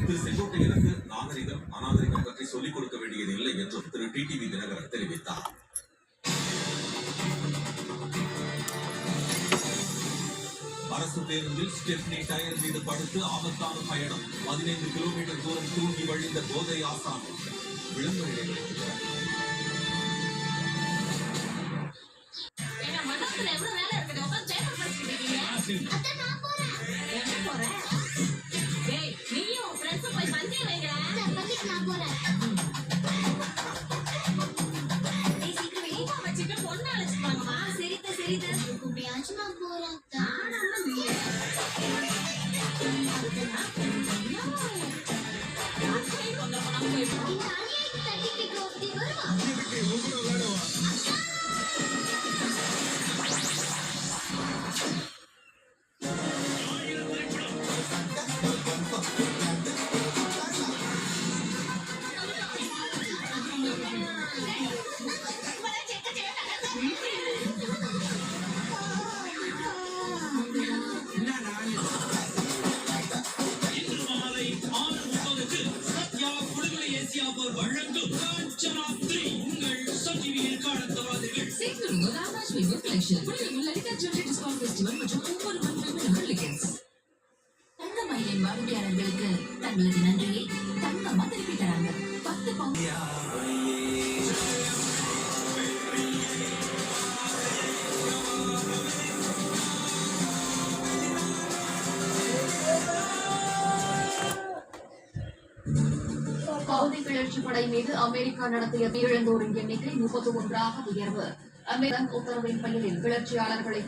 திரு செங்கோட்டையனுக்கு நாகரிகம் அநாகரிகம் பற்றி சொல்லிக் கொடுக்க வேண்டியது இல்லை என்றும் திரு டிடிவி தினகரன் தெரிவித்தார். அரசு பேருந்தில் ஸ்டெப்னி டயர் மீது படுத்து ஆபத்தான பயணம், 15 கிலோமீட்டர் தூரம் தூங்கி வழிந்த போதை ஆசான். விளம்பர வாடிக்கையாளர்களுக்கு தங்களது நன்றியை தங்கமா திருப்பி தராங்க. 10 பவுண்ட் பகுதி கிளர்ச்சி படை மீது அமெரிக்கா நடத்திய உயிரிழந்தோரின் எண்ணிக்கை 31ஆக உயர்வு. அமெரிக்கன் உத்தரவின் பெயரில் கிளர்ச்சியாளர்களை